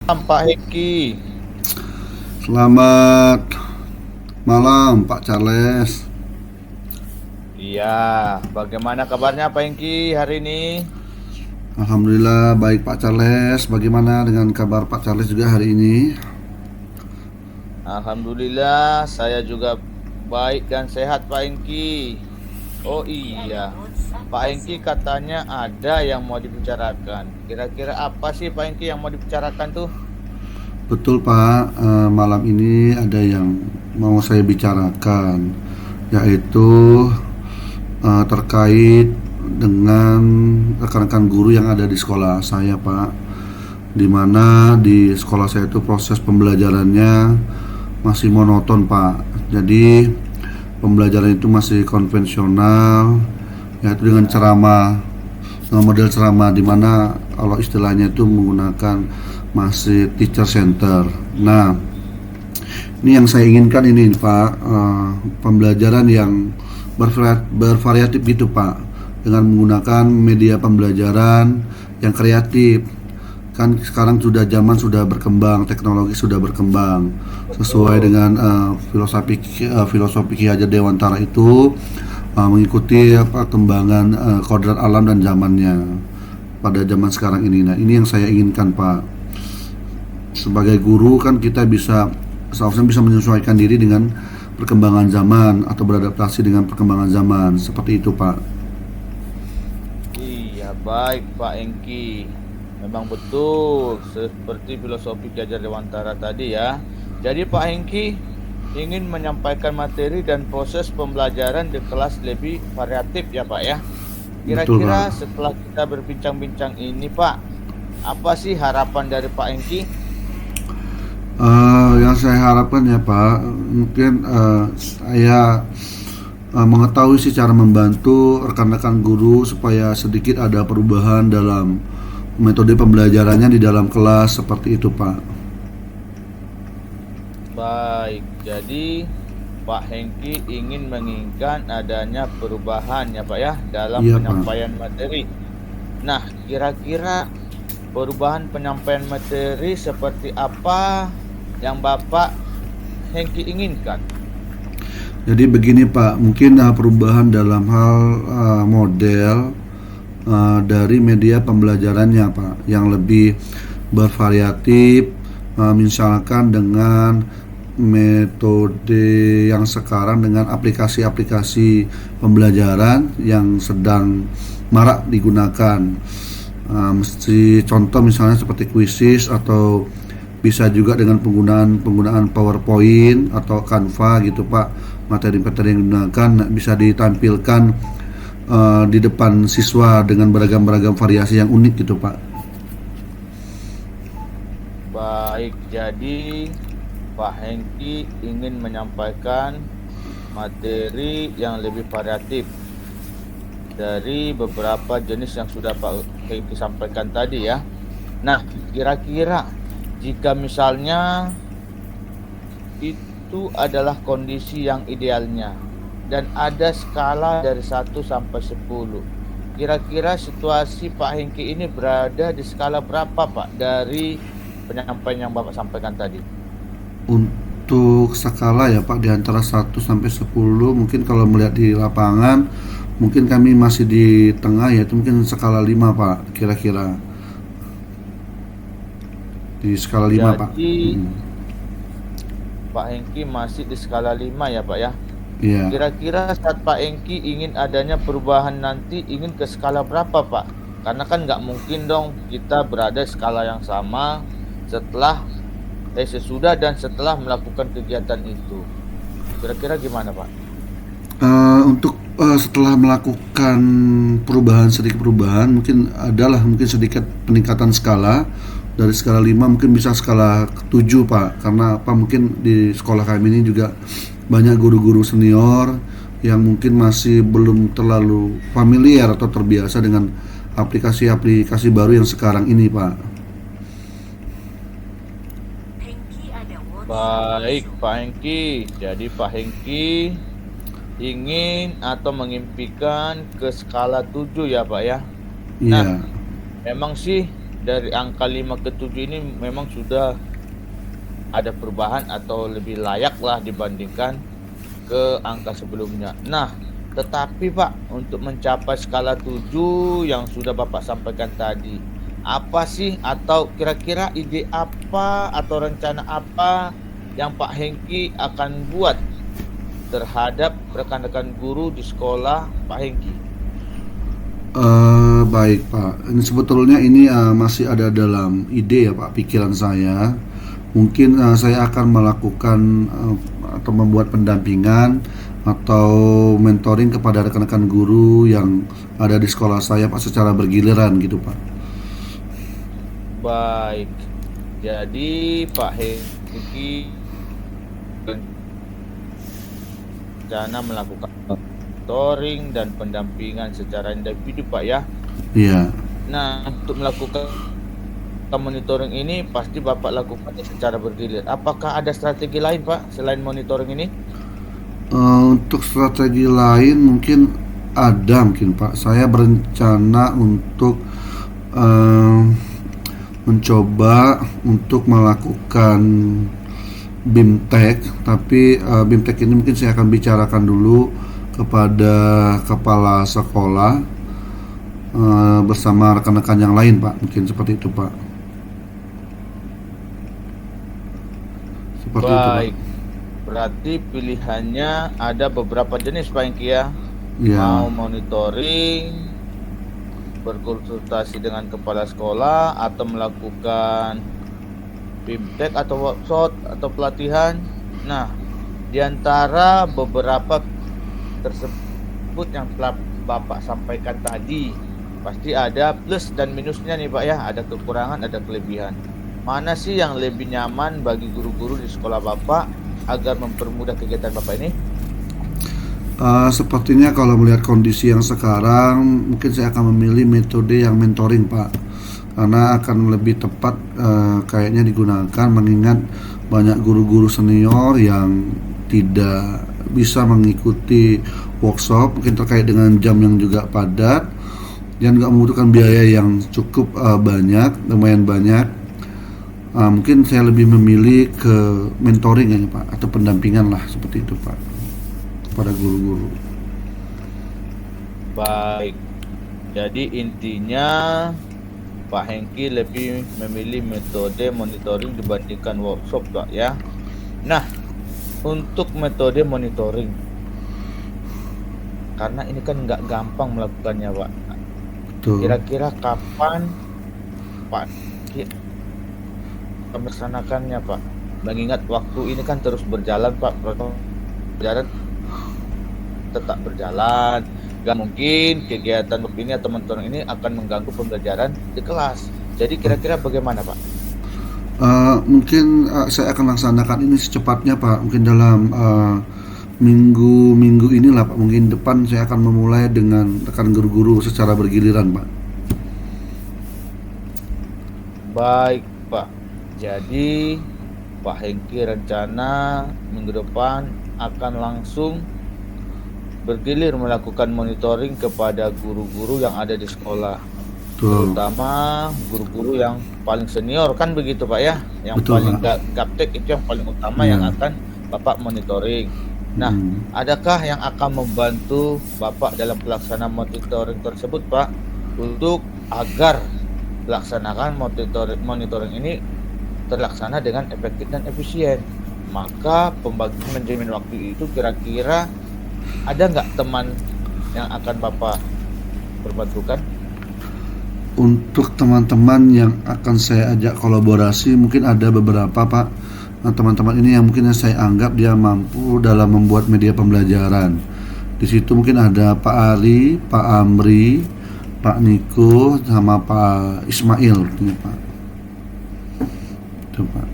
Pak Heki. Selamat malam Pak Charles. Iya, bagaimana kabarnya Pak Heki hari ini? Alhamdulillah baik Pak Charles. Bagaimana dengan kabar Pak Charles juga hari ini? Alhamdulillah, saya juga baik dan sehat Pak Heki. Oh iya, Pak Heki katanya ada yang mau dibicarakan. Kira-kira apa sih Pak Heki yang mau dibicarakan tuh? Betul Pak, malam ini ada yang mau saya bicarakan, yaitu terkait dengan rekan-rekan guru yang ada di sekolah saya Pak. Di mana di sekolah saya itu proses pembelajarannya masih monoton Pak. Jadi pembelajaran itu masih konvensional, yaitu dengan ceramah, model ceramah, di mana kalau istilahnya itu menggunakan masih teacher center. Nah, ini yang saya inginkan ini Pak, pembelajaran yang bervariatif gitu Pak, dengan menggunakan media pembelajaran yang kreatif. Kan sekarang sudah zaman sudah berkembang, teknologi sudah berkembang, sesuai Betul. dengan filosofi Ki Hajar Dewantara itu, mengikuti perkembangan kodrat alam dan zamannya pada zaman sekarang ini. Nah, ini yang saya inginkan Pak. Sebagai guru kan kita bisa seharusnya bisa menyesuaikan diri dengan perkembangan zaman atau beradaptasi dengan perkembangan zaman, seperti itu Pak. Iya, baik Pak Heki. Memang betul seperti filosofi Ki Hajar Dewantara tadi ya. Jadi Pak Hengki ingin menyampaikan materi dan proses pembelajaran di kelas lebih variatif ya Pak ya. Betul Pak. Kira-kira setelah kita berbincang-bincang ini Pak, apa sih harapan dari Pak Hengki? Yang saya harapkan ya Pak, mungkin saya mengetahui sih cara membantu rekan-rekan guru supaya sedikit ada perubahan dalam metode pembelajarannya di dalam kelas, seperti itu Pak. Baik, jadi Pak Hengki ingin menginginkan adanya perubahan ya Pak ya dalam Iya Pak. penyampaian materi. Nah, kira-kira perubahan penyampaian materi seperti apa yang Bapak Hengki inginkan? Jadi begini Pak, mungkin perubahan dalam hal model dari media pembelajarannya Pak, yang lebih bervariatif, misalkan dengan metode yang sekarang dengan aplikasi-aplikasi pembelajaran yang sedang marak digunakan. Mesti contoh misalnya seperti Quizzes, atau bisa juga dengan penggunaan PowerPoint atau Canva gitu Pak. Materi-materi yang digunakan bisa ditampilkan di depan siswa dengan beragam-beragam variasi yang unik gitu Pak. Baik, jadi Pak Hengki ingin menyampaikan materi yang lebih variatif dari beberapa jenis yang sudah Pak Hengki sampaikan tadi ya. Nah, kira-kira jika misalnya itu adalah kondisi yang idealnya dan ada skala dari 1 sampai 10. Kira-kira situasi Pak Hengki ini berada di skala berapa Pak dari penyampaian yang Bapak sampaikan tadi? Untuk skala ya Pak, di antara 1 sampai 10, mungkin kalau melihat di lapangan mungkin kami masih di tengah, yaitu mungkin skala 5 Pak, kira-kira di skala 5 Pak. Jadi Hmm. Pak Hengki masih di skala 5 ya Pak ya. Iya. Kira-kira saat Pak Hengki ingin adanya perubahan nanti ingin ke skala berapa Pak? Karena kan nggak mungkin dong kita berada skala yang sama setelah sesudah dan setelah melakukan kegiatan itu. Kira-kira gimana Pak? Untuk setelah melakukan sedikit perubahan, mungkin adalah mungkin sedikit peningkatan skala dari skala 5 mungkin bisa skala 7 Pak, karena apa, mungkin di sekolah kami ini juga banyak guru-guru senior yang mungkin masih belum terlalu familiar atau terbiasa dengan aplikasi-aplikasi baru yang sekarang ini Pak. Baik Pak Hengki, jadi Pak Hengki ingin atau mengimpikan ke skala 7 ya Pak ya. Nah, Iya. memang sih dari angka 5 ke 7 ini memang sudah ada perubahan atau lebih layak lah dibandingkan ke angka sebelumnya. Nah, tetapi Pak, untuk mencapai skala 7 yang sudah Bapak sampaikan tadi, apa sih atau kira-kira ide apa atau rencana apa yang Pak Hengki akan buat terhadap rekan-rekan guru di sekolah Pak Hengki? Baik Pak, ini sebetulnya ini masih ada dalam ide ya Pak, pikiran saya. Mungkin saya akan melakukan atau membuat pendampingan atau mentoring kepada rekan-rekan guru yang ada di sekolah saya Pak, secara bergiliran gitu Pak. Baik, jadi Pak Hengki rencana melakukan monitoring dan pendampingan secara individu Pak ya. Iya. Nah, untuk melakukan monitoring ini pasti Bapak lakukan secara bergilir. Apakah ada strategi lain Pak selain monitoring ini? Untuk strategi lain mungkin ada mungkin Pak. Saya berencana untuk mencoba untuk melakukan BIMTEK, tapi BIMTEK ini mungkin saya akan bicarakan dulu kepada kepala sekolah bersama rekan-rekan yang lain Pak, mungkin seperti itu Pak. Seperti itu Pak. Baik, berarti pilihannya ada beberapa jenis Pak Hengki ya. Ya. Mau monitoring, berkonsultasi dengan kepala sekolah, atau melakukan BIMTEK atau workshop atau pelatihan. Nah, diantara beberapa tersebut yang telah Bapak sampaikan tadi, pasti ada plus dan minusnya nih Pak ya, ada kekurangan, ada kelebihan. Mana sih yang lebih nyaman bagi guru-guru di sekolah Bapak agar mempermudah kegiatan Bapak ini? Sepertinya kalau melihat kondisi yang sekarang, mungkin saya akan memilih metode yang mentoring Pak, karena akan lebih tepat kayaknya digunakan, mengingat banyak guru-guru senior yang tidak bisa mengikuti workshop, mungkin terkait dengan jam yang juga padat dan nggak membutuhkan biaya yang cukup banyak, lumayan banyak. Mungkin saya lebih memilih ke mentoring ya Pak, atau pendampingan lah seperti itu Pak, kepada guru-guru. Baik, jadi intinya Pak Hengki lebih memilih metode monitoring dibandingkan workshop Pak ya. Nah, untuk metode monitoring, karena ini kan nggak gampang melakukannya Pak. Betul. Kira-kira kapan Pak melaksanakannya Pak? Mengingat waktu ini kan terus berjalan Pak, protokol berjalan tetap berjalan. Gak mungkin kegiatan ini atau monitoring ini akan mengganggu pembelajaran di kelas. Jadi kira-kira bagaimana Pak? Mungkin saya akan laksanakan ini secepatnya Pak, mungkin dalam minggu inilah Pak, mungkin depan saya akan memulai dengan rekan guru-guru secara bergiliran Pak. Baik Pak, jadi Pak Hengki rencana minggu depan akan langsung bergilir melakukan monitoring kepada guru-guru yang ada di sekolah. Betul. Terutama guru-guru yang paling senior kan begitu Pak ya, yang Betul, paling Pak. gaptek itu yang paling utama Ya. yang akan Bapak monitoring. Nah, adakah yang akan membantu Bapak dalam pelaksanaan monitoring tersebut Pak, untuk agar pelaksanaan monitoring ini terlaksana dengan efektif dan efisien? Maka pembagian manajemen waktu itu kira-kira ada nggak teman yang akan Bapak perbantukan? Untuk teman-teman yang akan saya ajak kolaborasi, mungkin ada beberapa Pak. Nah, teman-teman ini yang mungkin saya anggap dia mampu dalam membuat media pembelajaran. Di situ mungkin ada Pak Ali, Pak Amri, Pak Niko, sama Pak Ismail, gitu, Pak. Itu Pak.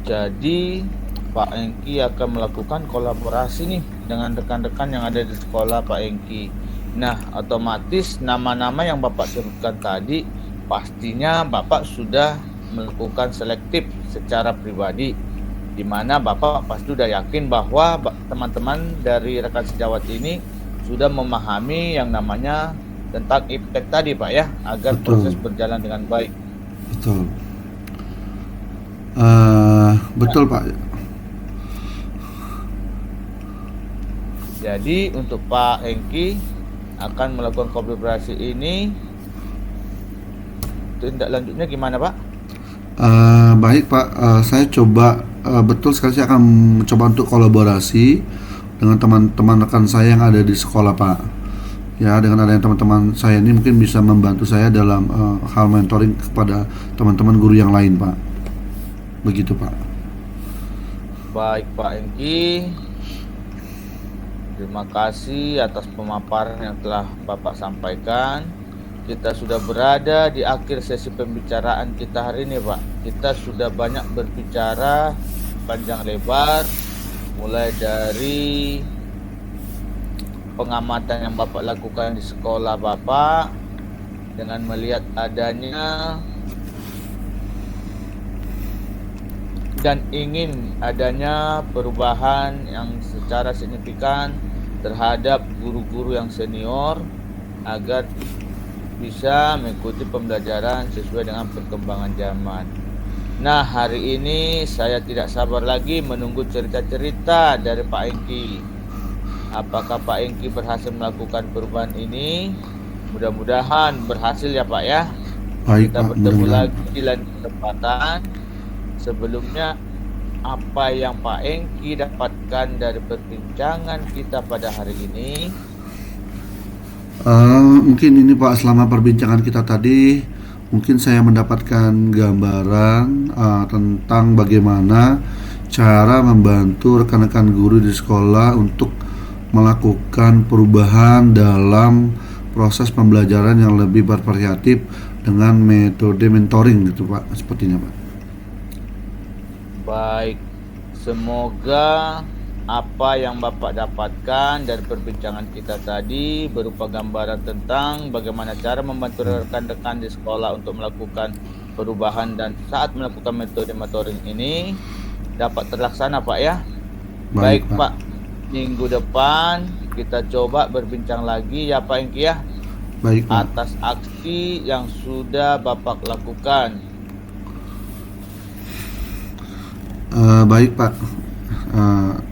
Jadi Pak Hengki akan melakukan kolaborasi nih dengan rekan-rekan yang ada di sekolah Pak Hengki. Nah, otomatis nama-nama yang Bapak sebutkan tadi pastinya Bapak sudah melakukan selektif secara pribadi, di mana Bapak pasti sudah yakin bahwa teman-teman dari rekan sejawat ini sudah memahami yang namanya tentang iptek tadi Pak ya, agar Betul. proses berjalan dengan baik. Betul. Betul Pak. Jadi untuk Pak Hengki akan melakukan kolaborasi ini, tindak lanjutnya gimana Pak? Baik Pak, saya coba betul sekali saya akan mencoba untuk kolaborasi dengan teman-teman rekan saya yang ada di sekolah Pak. Ya, dengan adanya teman-teman saya ini mungkin bisa membantu saya dalam hal mentoring kepada teman-teman guru yang lain Pak. Begitu Pak. Baik Pak Hengki, terima kasih atas pemaparan yang telah Bapak sampaikan. Kita sudah berada di akhir sesi pembicaraan kita hari ini Pak. Kita sudah banyak berbicara panjang lebar, mulai dari pengamatan yang Bapak lakukan di sekolah Bapak, dengan melihat adanya dan ingin adanya perubahan yang secara signifikan terhadap guru-guru yang senior agar bisa mengikuti pembelajaran sesuai dengan perkembangan zaman. Nah, hari ini saya tidak sabar lagi menunggu cerita-cerita dari Pak Hengki. Apakah Pak Hengki berhasil melakukan perubahan ini? Mudah-mudahan berhasil ya Pak ya. Baik Kita Pak, bertemu mudah-mudahan. lagi di lain kesempatan. Sebelumnya, apa yang Pak Hengki dapatkan dari perbincangan kita pada hari ini? Mungkin ini Pak, selama perbincangan kita tadi mungkin saya mendapatkan gambaran tentang bagaimana cara membantu rekan-rekan guru di sekolah untuk melakukan perubahan dalam proses pembelajaran yang lebih bervariatif dengan metode mentoring gitu Pak, sepertinya Pak. Baik, semoga apa yang Bapak dapatkan dari perbincangan kita tadi berupa gambaran tentang bagaimana cara membantu rekan-rekan di sekolah untuk melakukan perubahan dan saat melakukan metode mentoring ini dapat terlaksana Pak ya. Baik Pak, minggu depan kita coba berbincang lagi ya Pak Hengki ya, Baik Pak. atas aksi yang sudah Bapak lakukan. Baik Pak.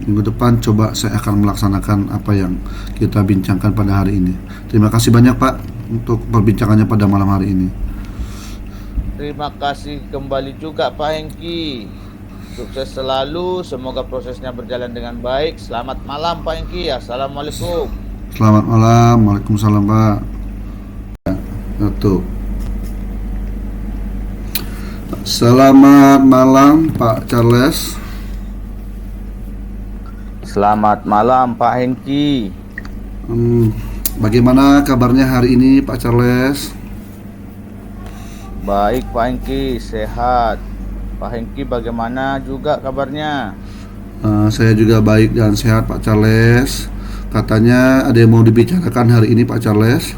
Minggu depan coba saya akan melaksanakan apa yang kita bincangkan pada hari ini. Terima kasih banyak Pak untuk perbincangannya pada malam hari ini. Terima kasih kembali juga Pak Hengki. Sukses selalu, semoga prosesnya berjalan dengan baik. Selamat malam Pak Hengki. Assalamualaikum. Selamat malam. Waalaikumsalam Pak. Satu. Selamat malam Pak Charles. Selamat malam Pak Hengki. Bagaimana kabarnya hari ini Pak Charles? Baik Pak Hengki, sehat. Pak Hengki bagaimana juga kabarnya? Saya juga baik dan sehat Pak Charles. Katanya ada yang mau dibicarakan hari ini Pak Charles?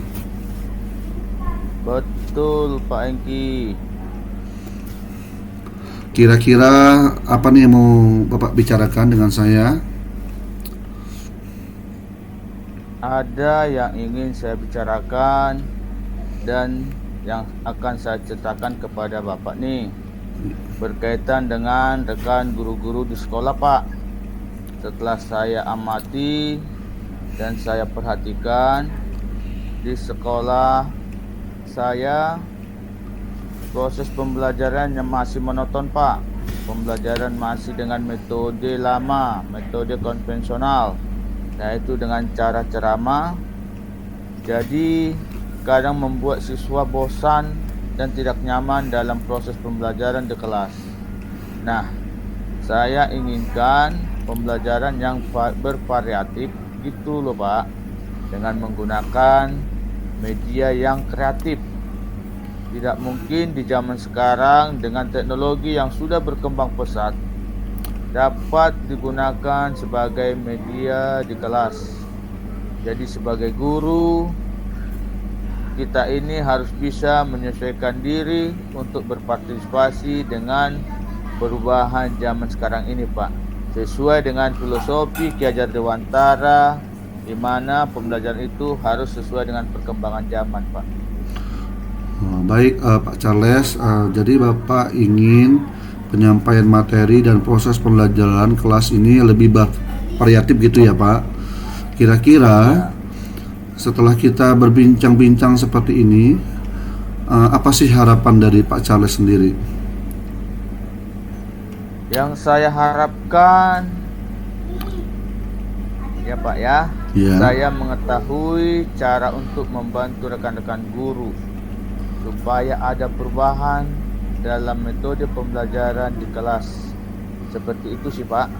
Betul Pak Hengki. Kira-kira apa nih yang mau Bapak bicarakan dengan saya? Ada yang ingin saya bicarakan dan yang akan saya ceritakan kepada Bapak nih, berkaitan dengan rekan guru-guru di sekolah Pak. Setelah saya amati dan saya perhatikan di sekolah saya, proses pembelajarannya masih monoton Pak. Pembelajaran masih dengan metode lama, metode konvensional, yaitu dengan cara ceramah. Jadi kadang membuat siswa bosan dan tidak nyaman dalam proses pembelajaran di kelas. Nah, saya inginkan pembelajaran yang bervariatif gitu loh Pak, dengan menggunakan media yang kreatif. Tidak mungkin di zaman sekarang dengan teknologi yang sudah berkembang pesat dapat digunakan sebagai media di kelas. Jadi sebagai guru, kita ini harus bisa menyesuaikan diri untuk berpartisipasi dengan perubahan zaman sekarang ini Pak. Sesuai dengan filosofi Ki Hajar Dewantara di mana pembelajaran itu harus sesuai dengan perkembangan zaman, Pak. Baik, Pak Charles, jadi Bapak ingin penyampaian materi dan proses pembelajaran kelas ini lebih variatif gitu ya Pak. Kira-kira setelah kita berbincang-bincang seperti ini, apa sih harapan dari Pak Charles sendiri? Yang saya harapkan, ya Pak ya, Ya. saya mengetahui cara untuk membantu rekan-rekan guru supaya ada perubahan dalam metode pembelajaran di kelas. Seperti itu sih Pak.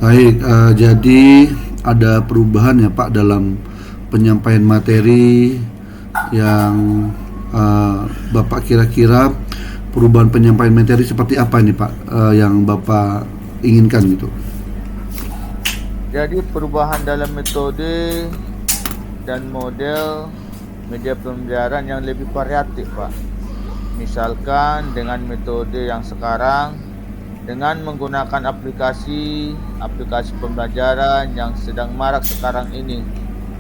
Baik, jadi ada perubahan ya Pak dalam penyampaian materi yang Bapak kira-kira perubahan penyampaian materi seperti apa ini Pak yang Bapak inginkan gitu? Jadi perubahan dalam metode dan model media pembelajaran yang lebih variatif Pak. Misalkan dengan metode yang sekarang, dengan menggunakan aplikasi pembelajaran yang sedang marak sekarang ini,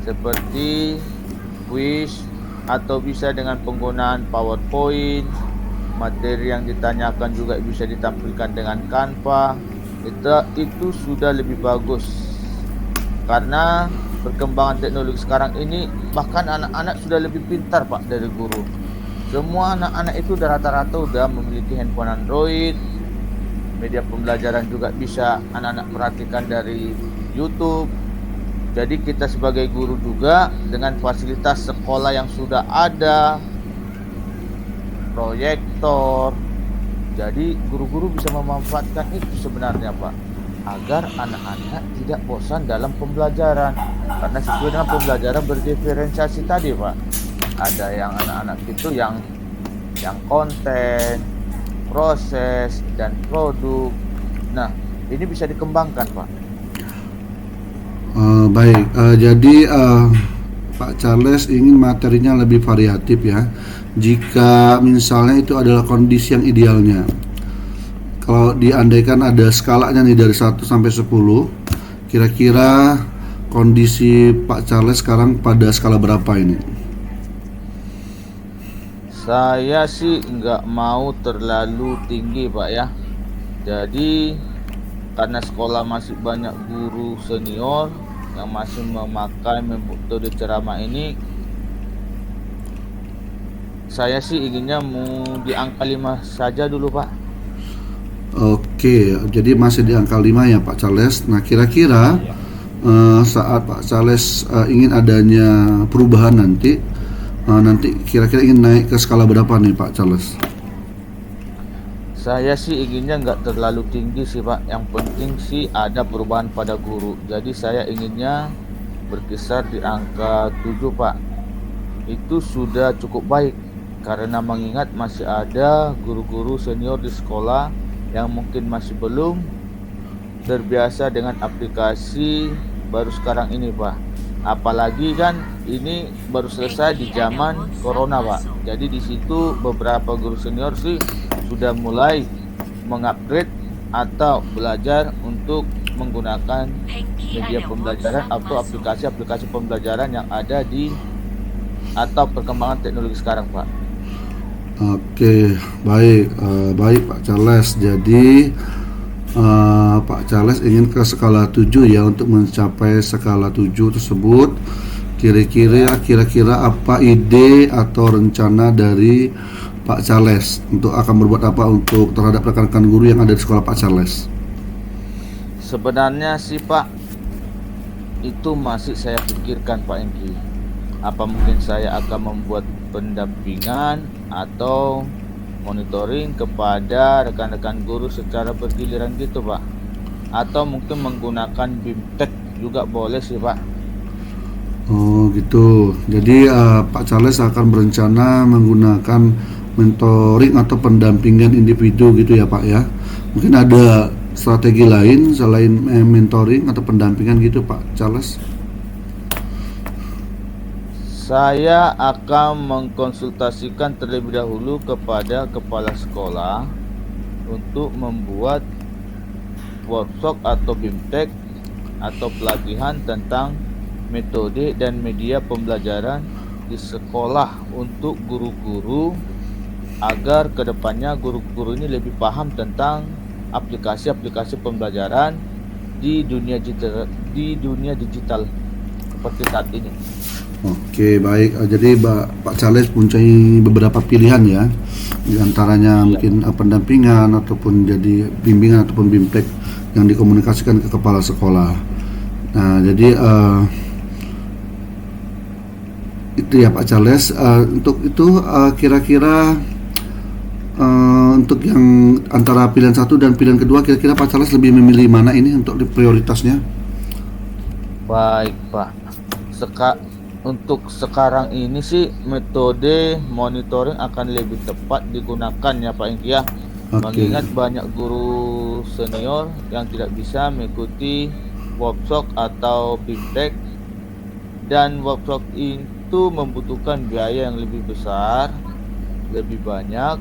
seperti quiz, atau bisa dengan penggunaan PowerPoint. Materi yang ditanyakan juga bisa ditampilkan dengan Canva. Itu sudah lebih bagus, karena perkembangan teknologi sekarang ini bahkan anak-anak sudah lebih pintar Pak dari guru. Semua anak-anak itu rata-rata sudah memiliki handphone Android. Media pembelajaran juga bisa anak-anak perhatikan dari YouTube. Jadi kita sebagai guru juga dengan fasilitas sekolah yang sudah ada, proyektor, jadi guru-guru bisa memanfaatkan itu sebenarnya Pak, agar anak-anak tidak bosan dalam pembelajaran. Karena sesuai dengan pembelajaran berdiferensiasi tadi Pak, ada yang anak-anak itu yang konten, proses, dan produk. Nah, ini bisa dikembangkan Pak. Baik, jadi Pak Charles ingin materinya lebih variatif ya. Jika misalnya itu adalah kondisi yang idealnya, kalau diandaikan ada skalanya nih dari 1 sampai 10, kira-kira kondisi Pak Charles sekarang pada skala berapa ini? Saya sih nggak mau terlalu tinggi Pak ya. Jadi karena sekolah masih banyak guru senior yang masih memakai metode ceramah ini, saya sih inginnya mau di angka 5 saja dulu Pak. Oke, jadi masih di angka 5 ya Pak Charles. Nah kira-kira saat Pak Charles ingin adanya perubahan nanti kira-kira ingin naik ke skala berapa nih Pak Charles? Saya sih inginnya nggak terlalu tinggi sih Pak. Yang penting sih ada perubahan pada guru. Jadi saya inginnya berkisar di angka 7 Pak. Itu sudah cukup baik, karena mengingat masih ada guru-guru senior di sekolah yang mungkin masih belum terbiasa dengan aplikasi baru sekarang ini Pak. Apalagi kan ini baru selesai di zaman corona Pak. Jadi di situ beberapa guru senior sih sudah mulai mengupgrade atau belajar untuk menggunakan media pembelajaran atau aplikasi-aplikasi pembelajaran yang ada di atau perkembangan teknologi sekarang Pak. Oke, baik, baik Pak Charles. Jadi Pak Charles ingin ke skala 7 ya. Untuk mencapai skala 7 tersebut, kira-kira apa ide atau rencana dari Pak Charles untuk akan berbuat apa untuk terhadap rekan-rekan guru yang ada di sekolah Pak Charles? Sebenarnya sih Pak, itu masih saya pikirkan Pak Engki. Apa mungkin saya akan membuat pendampingan atau monitoring kepada rekan-rekan guru secara bergiliran gitu Pak. Atau mungkin menggunakan BIMTEK juga boleh sih Pak. Oh gitu. Jadi Pak Charles akan berencana menggunakan mentoring atau pendampingan individu gitu ya Pak ya. Mungkin ada strategi lain selain mentoring atau pendampingan gitu Pak Charles? Saya akan mengkonsultasikan terlebih dahulu kepada kepala sekolah untuk membuat workshop atau BIMTEK atau pelatihan tentang metode dan media pembelajaran di sekolah untuk guru-guru agar kedepannya guru-guru ini lebih paham tentang aplikasi-aplikasi pembelajaran di dunia digital seperti saat ini. Oke, baik. Jadi Pak Charles mempunyai beberapa pilihan ya. Di antaranya mungkin pendampingan ataupun jadi bimbingan ataupun bimtek yang dikomunikasikan ke kepala sekolah. Nah, jadi itu ya Pak Charles. Untuk itu kira-kira untuk yang antara pilihan satu dan pilihan kedua, kira-kira Pak Charles lebih memilih mana ini untuk prioritasnya? Baik Pak, untuk sekarang ini sih metode monitoring akan lebih tepat digunakan ya Pak Engki ya. Mengingat banyak guru senior yang tidak bisa mengikuti workshop atau bimtek, dan workshop itu membutuhkan biaya yang lebih besar, lebih banyak,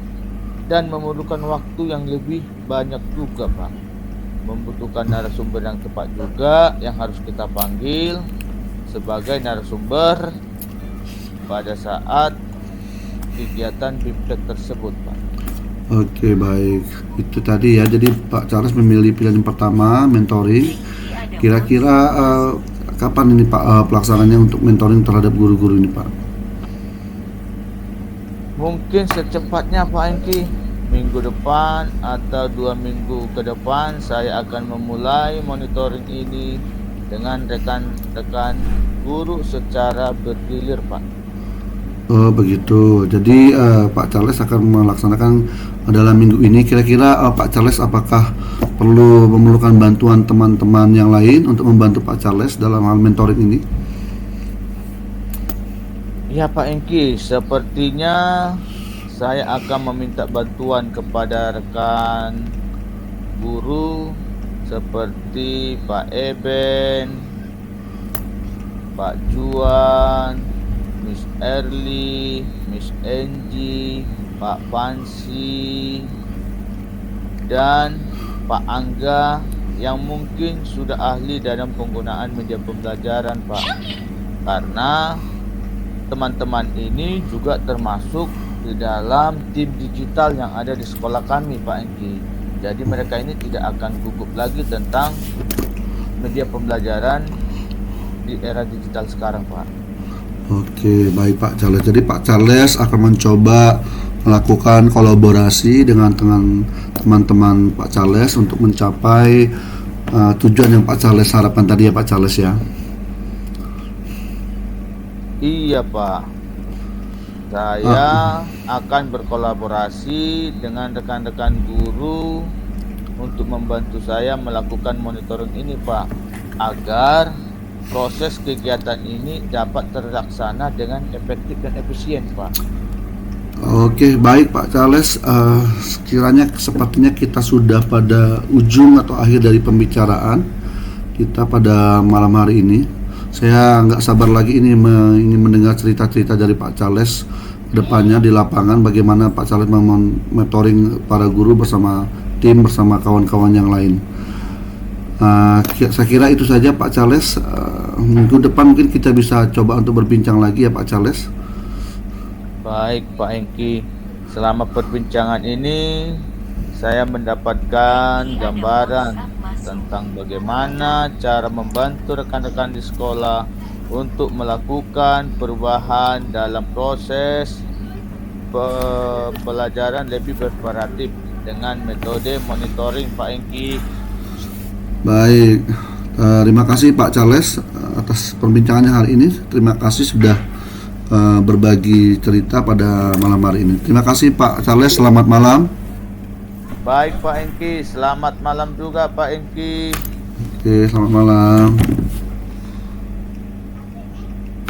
dan memerlukan waktu yang lebih banyak juga Pak. Membutuhkan narasumber yang tepat juga yang harus kita panggil sebagai narasumber pada saat kegiatan bimtek tersebut Pak. Oke, baik. Itu tadi ya. Jadi Pak Charles memilih pilihan yang pertama, mentoring. Kira-kira kapan ini Pak pelaksananya untuk mentoring terhadap guru-guru ini Pak? Mungkin secepatnya Pak Engki, minggu depan atau 2 minggu ke depan saya akan memulai monitoring ini dengan rekan-rekan guru secara bergilir Pak. Oh begitu. Jadi Pak Charles akan melaksanakan dalam minggu ini. Kira-kira Pak Charles apakah perlu memerlukan bantuan teman-teman yang lain untuk membantu Pak Charles dalam hal mentoring ini? Ya Pak Engki, sepertinya saya akan meminta bantuan kepada rekan guru seperti Pak Eben, Pak Juan, Miss Erli, Miss Enji, Pak Pansi, dan Pak Angga yang mungkin sudah ahli dalam penggunaan media pembelajaran Pak. Karena teman-teman ini juga termasuk di dalam tim digital yang ada di sekolah kami Pak Engki. Jadi mereka ini tidak akan gugup lagi tentang media pembelajaran di era digital sekarang Pak. Oke, baik Pak Charles. Jadi Pak Charles akan mencoba melakukan kolaborasi dengan teman-teman Pak Charles untuk mencapai tujuan yang Pak Charles harapkan tadi ya Pak Charles ya. Iya Pak, saya akan berkolaborasi dengan rekan-rekan guru untuk membantu saya melakukan monitoring ini Pak, agar proses kegiatan ini dapat terlaksana dengan efektif dan efisien Pak. Oke, baik Pak Charles. Sekiranya sepertinya kita sudah pada ujung atau akhir dari pembicaraan kita pada malam hari ini. Saya nggak sabar lagi ini ingin mendengar cerita-cerita dari Pak Charles depannya di lapangan, bagaimana Pak Charles mentoring para guru bersama tim, bersama kawan-kawan yang lain. Saya kira itu saja Pak Charles. Minggu depan mungkin kita bisa coba untuk berbincang lagi ya Pak Charles. Baik Pak Engki, selama perbincangan ini saya mendapatkan gambaran tentang bagaimana cara membantu rekan-rekan di sekolah untuk melakukan perubahan dalam proses pembelajaran lebih bervariatif dengan metode monitoring Pak Engki. Baik, terima kasih Pak Charles atas perbincangannya hari ini. Terima kasih sudah berbagi cerita pada malam hari ini. Terima kasih Pak Charles, selamat malam. Baik Pak Engki, selamat malam juga Pak Engki. Oke, selamat malam.